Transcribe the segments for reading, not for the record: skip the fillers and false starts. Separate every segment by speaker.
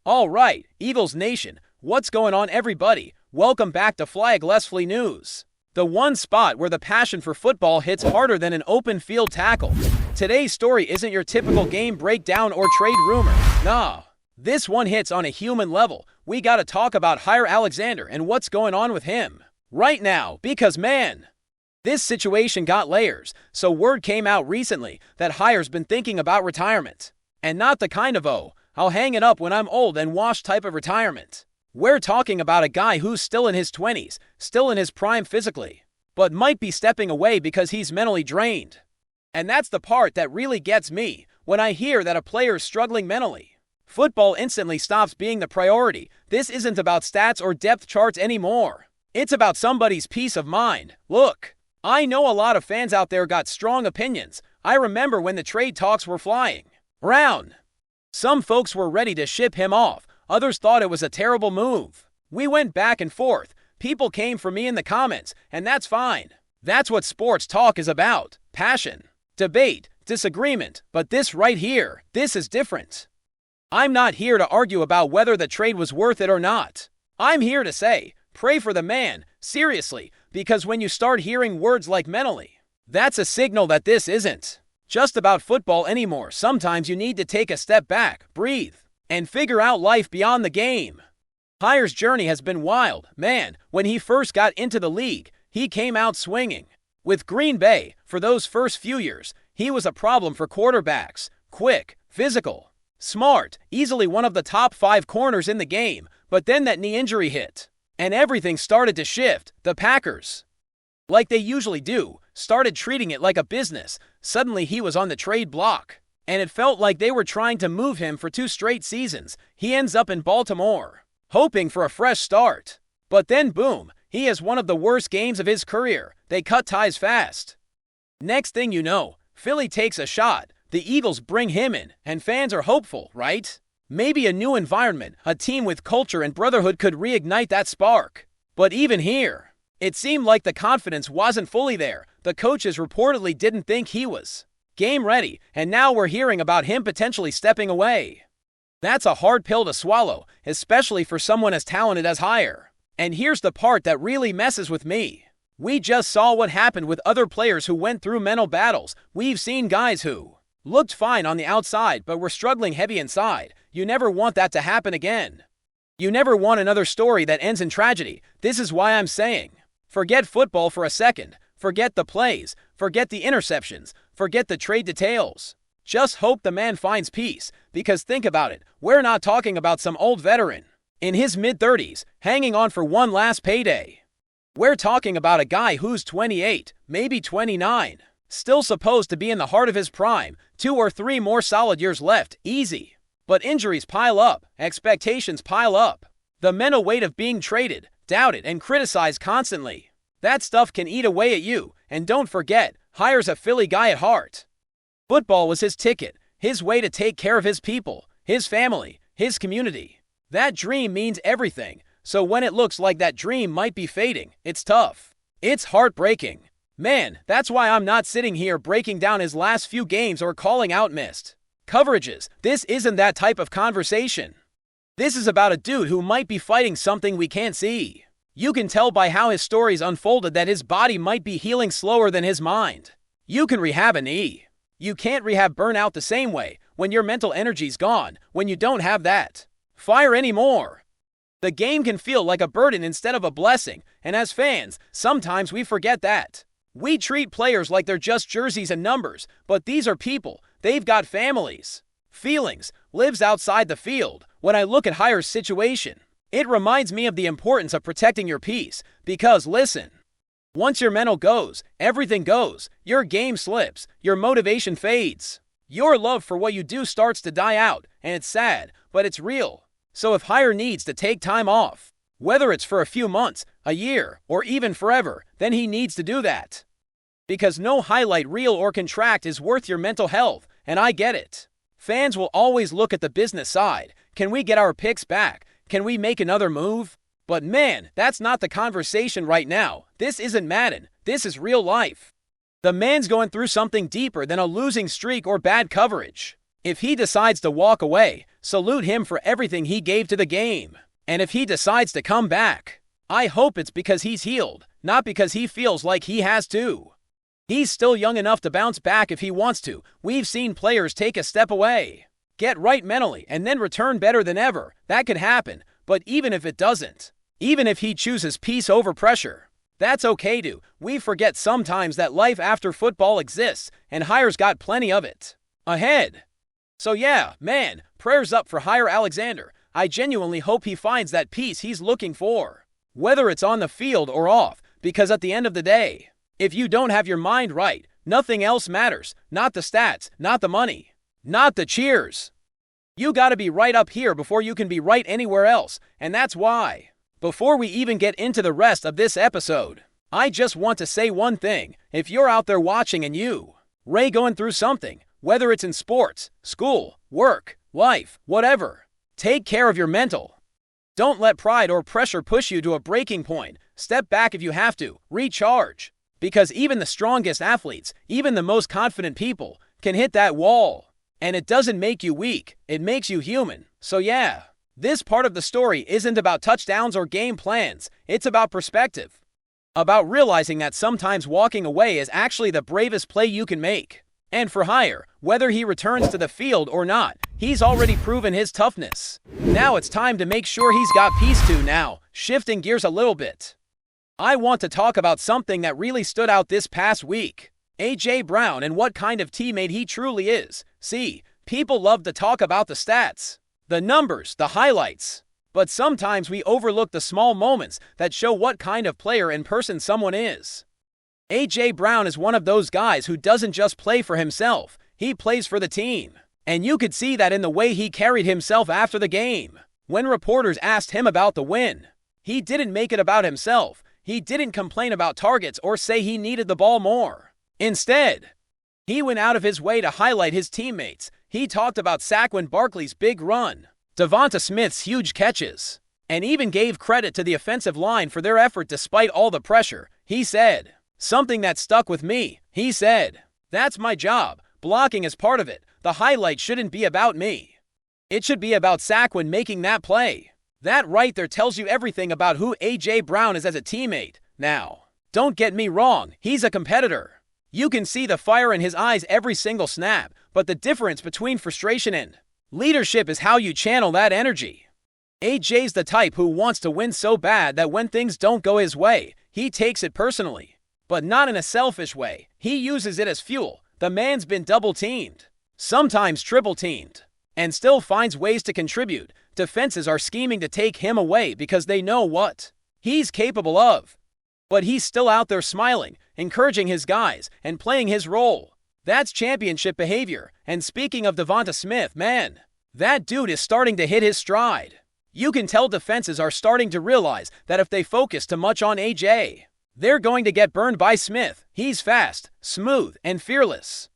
Speaker 1: All right, Eagles Nation, what's going on, everybody? Welcome back to FlyEaglesFly News, the one spot where the passion for football hits harder than an open field tackle. Today's story isn't your typical game breakdown or trade rumor. Nah, this one hits on a human level. We gotta talk about Jaire Alexander and what's going on with him right now, because man, this situation got layers. So word came out recently that Jaire's been thinking about retirement. And not the kind of I'll hang it up when I'm old and washed type of retirement. We're talking about a guy who's still in his 20s, still in his prime physically, but might be stepping away because he's mentally drained. And that's the part that really gets me when I hear that a player's struggling mentally. Football instantly stops being the priority. This isn't about stats or depth charts anymore. It's about somebody's peace of mind. Look, I know a lot of fans out there got strong opinions. I remember when the trade talks were flying around. Some folks were ready to ship him off. Others thought it was a terrible move. We went back and forth. People came for me in the comments, and that's fine. That's what sports talk is about. Passion, debate, disagreement. But this right here, this is different. I'm not here to argue about whether the trade was worth it or not. I'm here to say, pray for the man, seriously, because when you start hearing words like mentally, that's a signal that this isn't just about football anymore. Sometimes you need to take a step back, breathe, and figure out life beyond the game. Jaire's journey has been wild. Man, when he first got into the league, he came out swinging. With Green Bay, for those first few years, he was a problem for quarterbacks. Quick, physical, smart, easily one of the top 5 corners in the game. But then that knee injury hit, and everything started to shift. The Packers, like they usually do, started treating it like a business. Suddenly he was on the trade block, and it felt like they were trying to move him for 2 straight seasons. He ends up in Baltimore, hoping for a fresh start. But then boom, he has one of the worst games of his career. They cut ties fast. Next thing you know, Philly takes a shot. The Eagles bring him in, and fans are hopeful, right? Maybe a new environment, a team with culture and brotherhood could reignite that spark. But even here, it seemed like the confidence wasn't fully there. The coaches reportedly didn't think he was game ready, and now we're hearing about him potentially stepping away. That's a hard pill to swallow, especially for someone as talented as Jaire. And here's the part that really messes with me. We just saw what happened with other players who went through mental battles. We've seen guys who looked fine on the outside but were struggling heavy inside. You never want that to happen again. You never want another story that ends in tragedy. This is why I'm saying, forget football for a second. Forget the plays. Forget the interceptions. Forget the trade details. Just hope the man finds peace. Because think about it, we're not talking about some old veteran in his mid-30s hanging on for one last payday. We're talking about a guy who's 28, maybe 29, still supposed to be in the heart of his prime. 2 or 3 more solid years left, easy. But injuries pile up, expectations pile up. The mental weight of being traded, doubted, and criticized constantly. That stuff can eat away at you. And don't forget, Jaire's a Philly guy at heart. Football was his ticket, his way to take care of his people, his family, his community. That dream means everything. So when it looks like that dream might be fading, it's tough. It's heartbreaking. Man, that's why I'm not sitting here breaking down his last few games or calling out missed coverages. This isn't that type of conversation. This is about a dude who might be fighting something we can't see. You can tell by how his stories unfolded that his body might be healing slower than his mind. You can rehab a knee. You can't rehab burnout the same way when your mental energy's gone, when you don't have that fire anymore. The game can feel like a burden instead of a blessing, and as fans, sometimes we forget that. We treat players like they're just jerseys and numbers, but these are people. They've got families, feelings, lives outside the field. When I look at Jaire's situation, it reminds me of the importance of protecting your peace. Because listen, once your mental goes, everything goes. Your game slips, your motivation fades. Your love for what you do starts to die out, and it's sad, but it's real. So if Jaire needs to take time off, whether it's for a few months, a year, or even forever, then he needs to do that. Because no highlight reel or contract is worth your mental health, and I get it. Fans will always look at the business side. Can we get our picks back? Can we make another move? But man, that's not the conversation right now. This isn't Madden. This is real life. The man's going through something deeper than a losing streak or bad coverage. If he decides to walk away, salute him for everything he gave to the game. And if he decides to come back, I hope it's because he's healed, not because he feels like he has to. He's still young enough to bounce back if he wants to. We've seen players take a step away, get right mentally, and then return better than ever. That could happen, but even if it doesn't, even if he chooses peace over pressure, that's okay too. We forget sometimes that life after football exists, and Hire's got plenty of it ahead. So yeah, man, prayers up for Hire Alexander. I genuinely hope he finds that peace he's looking for, whether it's on the field or off, because at the end of the day, if you don't have your mind right, nothing else matters. Not the stats, not the money, not the cheers. You gotta be right up here before you can be right anywhere else, and that's why. Before we even get into the rest of this episode, I just want to say one thing. If you're out there watching and Ray going through something, whether it's in sports, school, work, life, whatever, take care of your mental. Don't let pride or pressure push you to a breaking point. Step back if you have to. Recharge. Because even the strongest athletes, even the most confident people, can hit that wall. And it doesn't make you weak, it makes you human. So yeah, this part of the story isn't about touchdowns or game plans, it's about perspective. About realizing that sometimes walking away is actually the bravest play you can make. And for Hire, whether he returns to the field or not, he's already proven his toughness. Now it's time to make sure he's got peace too. Now, shifting gears a little bit, I want to talk about something that really stood out this past week. A.J. Brown and what kind of teammate he truly is. See, people love to talk about the stats, the numbers, the highlights. But sometimes we overlook the small moments that show what kind of player and person someone is. A.J. Brown is one of those guys who doesn't just play for himself, he plays for the team. And you could see that in the way he carried himself after the game. When reporters asked him about the win, he didn't make it about himself. He didn't complain about targets or say he needed the ball more. Instead, he went out of his way to highlight his teammates. He talked about Saquon Barkley's big run, Devonta Smith's huge catches, and even gave credit to the offensive line for their effort despite all the pressure. He said something that stuck with me. He said, "That's my job. Blocking is part of it. The highlight shouldn't be about me. It should be about Saquon making that play." That right there tells you everything about who A.J. Brown is as a teammate. Now, don't get me wrong, he's a competitor. You can see the fire in his eyes every single snap, but the difference between frustration and leadership is how you channel that energy. A.J.'s the type who wants to win so bad that when things don't go his way, he takes it personally. But not in a selfish way. He uses it as fuel. The man's been double-teamed, sometimes triple-teamed, and still finds ways to contribute. Defenses are scheming to take him away because they know what he's capable of. But he's still out there smiling, encouraging his guys, and playing his role. That's championship behavior. And speaking of Devonta Smith, man, that dude is starting to hit his stride. You can tell defenses are starting to realize that if they focus too much on AJ, they're going to get burned by Smith. He's fast, smooth, and fearless.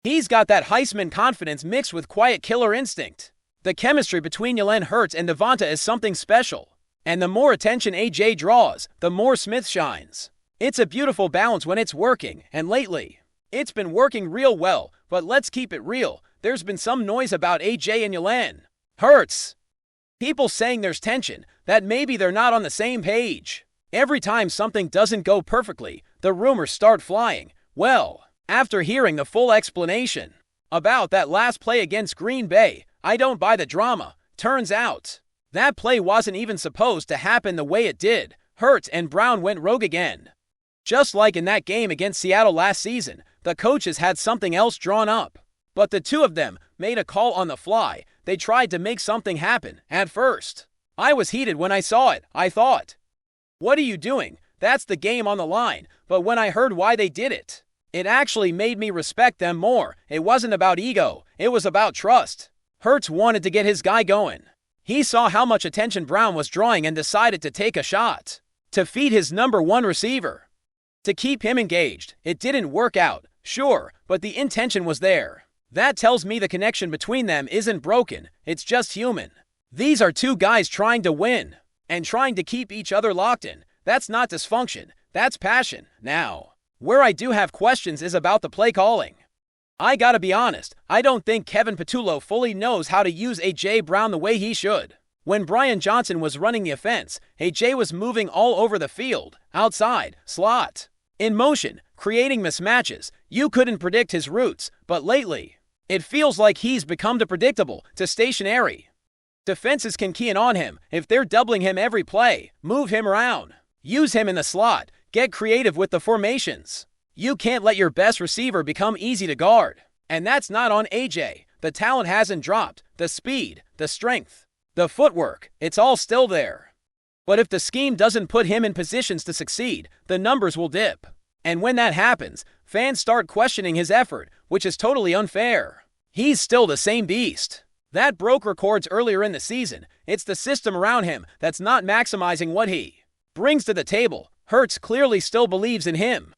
Speaker 1: He's got that Heisman confidence mixed with quiet killer instinct. The chemistry between Jalen Hurts and Devonta is something special. And the more attention AJ draws, the more Smith shines. It's a beautiful balance when it's working, and lately, it's been working real well. But let's keep it real, there's been some noise about AJ and Jalen Hurts. People saying there's tension, that maybe they're not on the same page. Every time something doesn't go perfectly, the rumors start flying. Well, after hearing the full explanation about that last play against Green Bay, I don't buy the drama. Turns out, that play wasn't even supposed to happen the way it did. Hurts and Brown went rogue again. Just like in that game against Seattle last season, the coaches had something else drawn up. But the two of them made a call on the fly. They tried to make something happen. At first, I was heated when I saw it. I thought, what are you doing? That's the game on the line. But when I heard why they did it, it actually made me respect them more. It wasn't about ego. It was about trust. Hurts wanted to get his guy going. He saw how much attention Brown was drawing and decided to take a shot to feed his number one receiver, to keep him engaged. It didn't work out, sure, but the intention was there. That tells me the connection between them isn't broken, it's just human. These are two guys trying to win and trying to keep each other locked in. That's not dysfunction, that's passion. Now, where I do have questions is about the play calling. I gotta be honest, I don't think Kevin Patullo fully knows how to use A.J. Brown the way he should. When Brian Johnson was running the offense, A.J. was moving all over the field, outside, slot, in motion, creating mismatches. You couldn't predict his routes, but lately, it feels like he's become too predictable, too stationary. Defenses can key in on him if they're doubling him every play, move him around, use him in the slot, get creative with the formations. You can't let your best receiver become easy to guard. And that's not on AJ. The talent hasn't dropped. The speed, the strength, the footwork, it's all still there. But if the scheme doesn't put him in positions to succeed, the numbers will dip. And when that happens, fans start questioning his effort, which is totally unfair. He's still the same beast that broke records earlier in the season. It's the system around him that's not maximizing what he brings to the table. Hurts clearly still believes in him,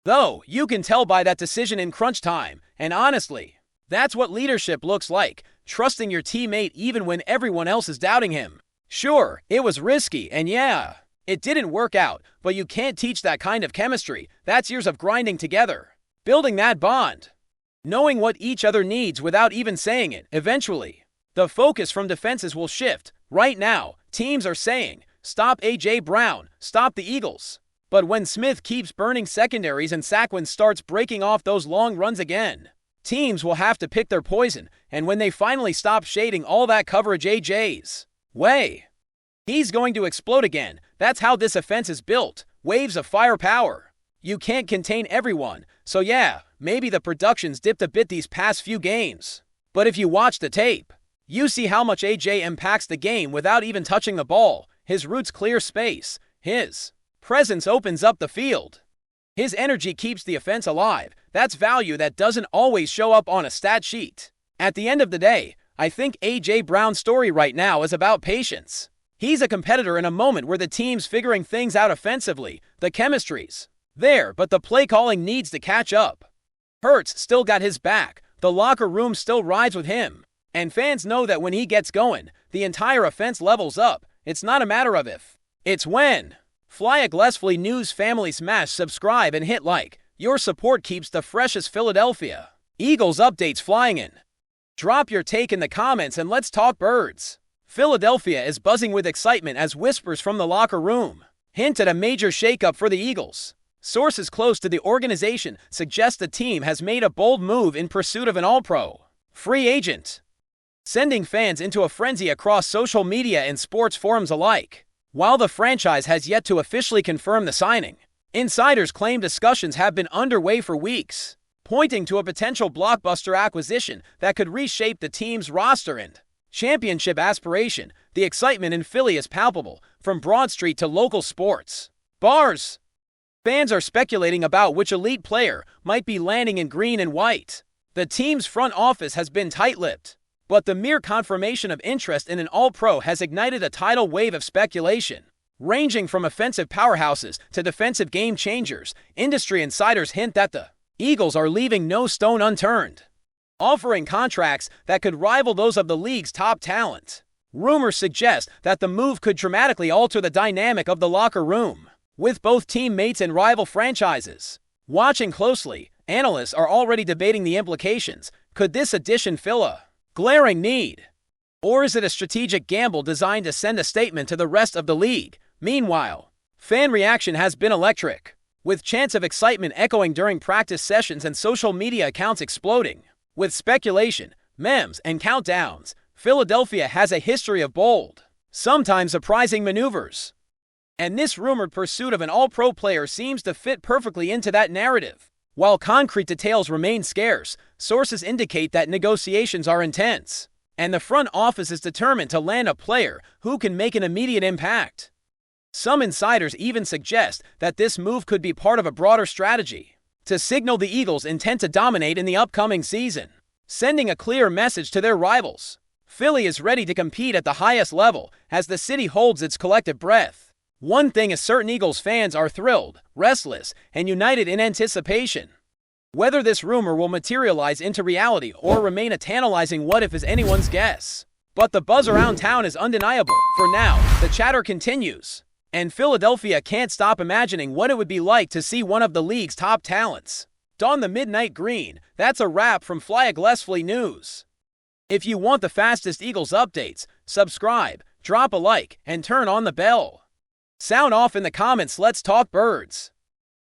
Speaker 1: though you can tell by that decision in crunch time. And honestly, that's what leadership looks like, trusting your teammate even when everyone else is doubting him. Sure, it was risky, and yeah, it didn't work out, but you can't teach that kind of chemistry. That's years of grinding together, building that bond, knowing what each other needs without even saying it. Eventually, the focus from defenses will shift. Right now, teams are saying, stop A.J. Brown, stop the Eagles. But when Smith keeps burning secondaries and Saquon starts breaking off those long runs again, teams will have to pick their poison. And when they finally stop shading all that coverage A.J.'s way, he's going to explode again. That's how this offense is built. Waves of firepower. You can't contain everyone. So yeah, maybe the production's dipped a bit these past few games. But if you watch the tape, you see how much A.J. impacts the game without even touching the ball. His routes clear space. His presence opens up the field. His energy keeps the offense alive. That's value that doesn't always show up on a stat sheet. At the end of the day, I think A.J. Brown's story right now is about patience. He's a competitor in a moment where the team's figuring things out offensively. The chemistry's there, but the play calling needs to catch up. Hurts still got his back. The locker room still rides with him. And fans know that when he gets going, the entire offense levels up. It's not a matter of if, it's when. FlyEaglesFly News family, smash subscribe and hit like. Your support keeps the freshest Philadelphia Eagles updates flying in. Drop your take in the comments and let's talk birds. Philadelphia is buzzing with excitement as whispers from the locker room hint at a major shakeup for the Eagles. Sources close to the organization suggest the team has made a bold move in pursuit of an all-pro free agent, sending fans into a frenzy across social media and sports forums alike. While the franchise has yet to officially confirm the signing, insiders claim discussions have been underway for weeks, pointing to a potential blockbuster acquisition that could reshape the team's roster and championship aspiration. The excitement in Philly is palpable, from Broad Street to local sports bars. Fans are speculating about which elite player might be landing in green and white. The team's front office has been tight-lipped, but the mere confirmation of interest in an all-pro has ignited a tidal wave of speculation. Ranging from offensive powerhouses to defensive game-changers, industry insiders hint that the Eagles are leaving no stone unturned, offering contracts that could rival those of the league's top talent. Rumors suggest that the move could dramatically alter the dynamic of the locker room, with both teammates and rival franchises watching closely. Analysts are already debating the implications. Could this addition fill a glaring need, or is it a strategic gamble designed to send a statement to the rest of the league? Meanwhile, fan reaction has been electric, with chants of excitement echoing during practice sessions and social media accounts exploding with speculation, memes, and countdowns. Philadelphia has a history of bold, sometimes surprising maneuvers, and this rumored pursuit of an all-pro player seems to fit perfectly into that narrative. While concrete details remain scarce, sources indicate that negotiations are intense, and the front office is determined to land a player who can make an immediate impact. Some insiders even suggest that this move could be part of a broader strategy to signal the Eagles' intent to dominate in the upcoming season, sending a clear message to their rivals. Philly is ready to compete at the highest level as the city holds its collective breath. One thing is certain: Eagles fans are thrilled, restless, and united in anticipation. Whether this rumor will materialize into reality or remain a tantalizing what-if is anyone's guess. But the buzz around town is undeniable. For now, the chatter continues, and Philadelphia can't stop imagining what it would be like to see one of the league's top talents Don the midnight green. That's a wrap from FlyEaglesFly News. If you want the fastest Eagles updates, subscribe, drop a like, and turn on the bell. Sound off in the comments. Let's talk birds.